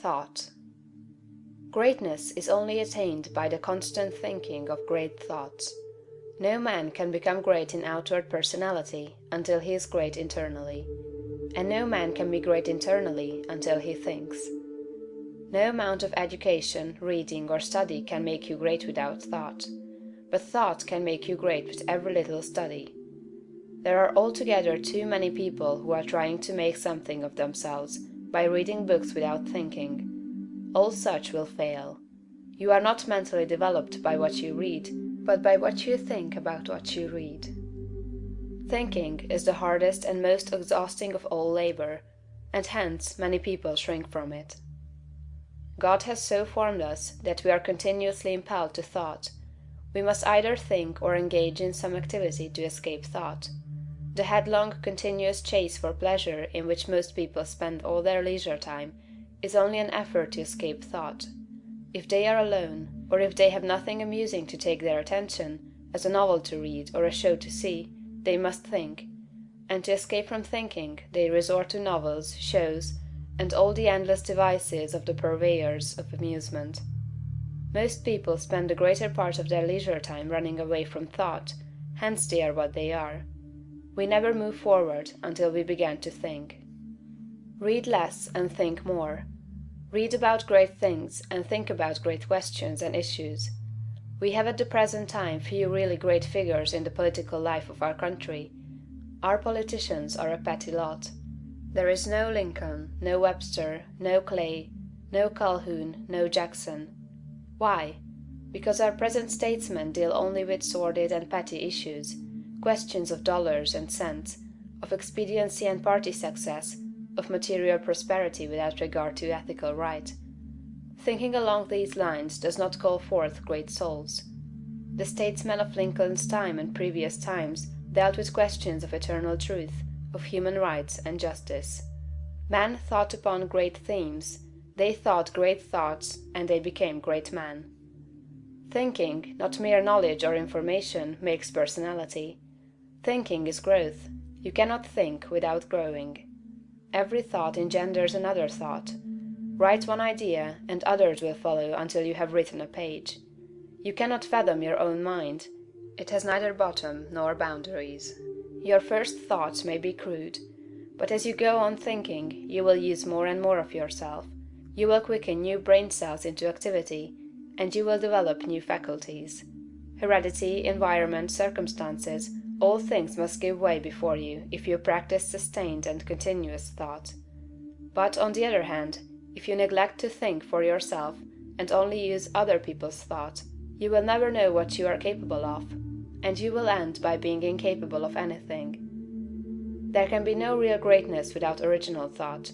Thought. Greatness is only attained by the constant thinking of great thoughts. No man can become great in outward personality until he is great internally, and no man can be great internally until he thinks. No amount of education, reading, or study can make you great without thought, but thought can make you great with every little study. There are altogether too many people who are trying to make something of themselves by reading books without thinking. All such will fail. You are not mentally developed by what you read, but by what you think about what you read. Thinking is the hardest and most exhausting of all labor, and hence many people shrink from it. God has so formed us that we are continuously impelled to thought. We must either think or engage in some activity to escape thought. The headlong, continuous chase for pleasure in which most people spend all their leisure time is only an effort to escape thought. If they are alone, or if they have nothing amusing to take their attention, as a novel to read or a show to see, they must think, and to escape from thinking they resort to novels, shows, and all the endless devices of the purveyors of amusement. Most people spend the greater part of their leisure time running away from thought, hence they are what they are. We never move forward until we begin to think. Read less and think more. Read about great things and think about great questions and issues. We have at the present time few really great figures in the political life of our country. Our politicians are a petty lot. There is no Lincoln, no Webster, no Clay, no Calhoun, no Jackson. Why? Because our present statesmen deal only with sordid and petty issues, questions of dollars and cents, of expediency and party success, of material prosperity without regard to ethical right. Thinking along these lines does not call forth great souls. The statesmen of Lincoln's time and previous times dealt with questions of eternal truth, of human rights and justice. Men thought upon great themes, they thought great thoughts, and they became great men. Thinking, not mere knowledge or information, makes personality. Thinking is growth. You cannot think without growing. Every thought engenders another thought. Write one idea, and others will follow until you have written a page. You cannot fathom your own mind. It has neither bottom nor boundaries. Your first thoughts may be crude, but as you go on thinking, you will use more and more of yourself. You will quicken new brain cells into activity, and you will develop new faculties. Heredity, environment, circumstances, all things must give way before you if you practice sustained and continuous thought. But, on the other hand, if you neglect to think for yourself and only use other people's thought, you will never know what you are capable of, and you will end by being incapable of anything. There can be no real greatness without original thought.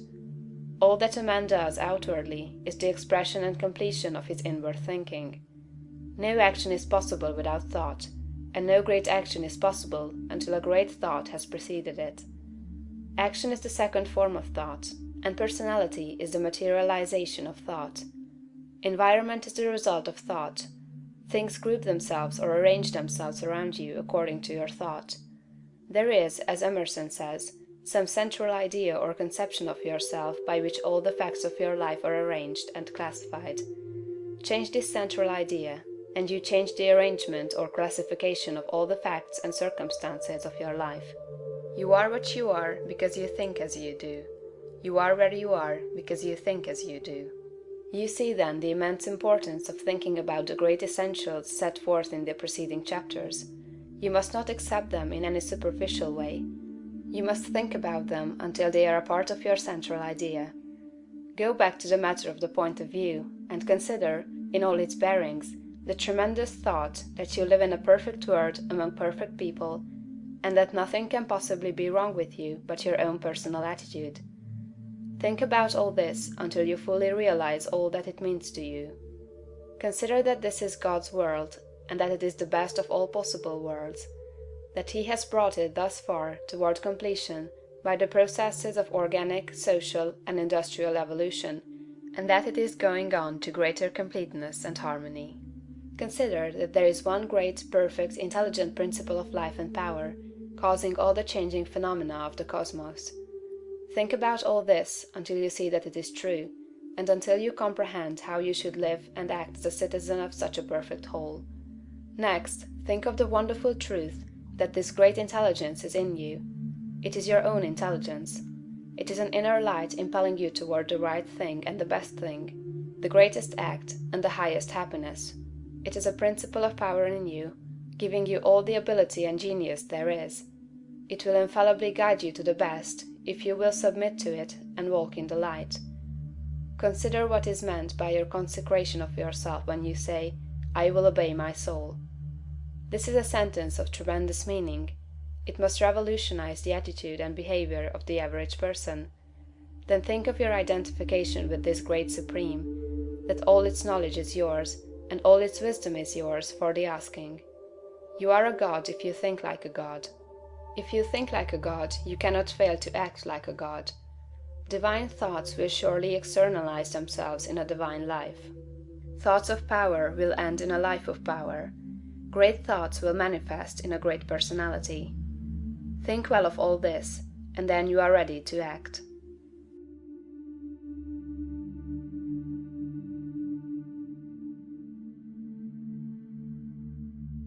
All that a man does outwardly is the expression and completion of his inward thinking. No action is possible without thought, and no great action is possible until a great thought has preceded it. Action is the second form of thought, and personality is the materialization of thought. Environment is the result of thought. Things group themselves or arrange themselves around you according to your thought. There is, as Emerson says, some central idea or conception of yourself by which all the facts of your life are arranged and classified. Change this central idea, and you change the arrangement or classification of all the facts and circumstances of your life. You are what you are because you think as you do. You are where you are because you think as you do. You see then the immense importance of thinking about the great essentials set forth in the preceding chapters. You must not accept them in any superficial way. You must think about them until they are a part of your central idea. Go back to the matter of the point of view, and consider, in all its bearings, the tremendous thought that you live in a perfect world among perfect people, and that nothing can possibly be wrong with you but your own personal attitude. Think about all this until you fully realize all that it means to you. Consider that this is God's world, and that it is the best of all possible worlds, that He has brought it thus far toward completion by the processes of organic, social, and industrial evolution, and that it is going on to greater completeness and harmony. Consider that there is one great, perfect, intelligent principle of life and power, causing all the changing phenomena of the cosmos. Think about all this until you see that it is true, and until you comprehend how you should live and act as a citizen of such a perfect whole. Next, think of the wonderful truth that this great intelligence is in you. It is your own intelligence. It is an inner light impelling you toward the right thing and the best thing, the greatest act and the highest happiness. It is a principle of power in you, giving you all the ability and genius there is. It will infallibly guide you to the best, if you will submit to it and walk in the light. Consider what is meant by your consecration of yourself when you say, "I will obey my soul." This is a sentence of tremendous meaning. It must revolutionize the attitude and behavior of the average person. Then think of your identification with this great Supreme, that all its knowledge is yours, and all its wisdom is yours for the asking. You are a god if you think like a god. If you think like a god, you cannot fail to act like a god. Divine thoughts will surely externalize themselves in a divine life. Thoughts of power will end in a life of power. Great thoughts will manifest in a great personality. Think well of all this, and then you are ready to act.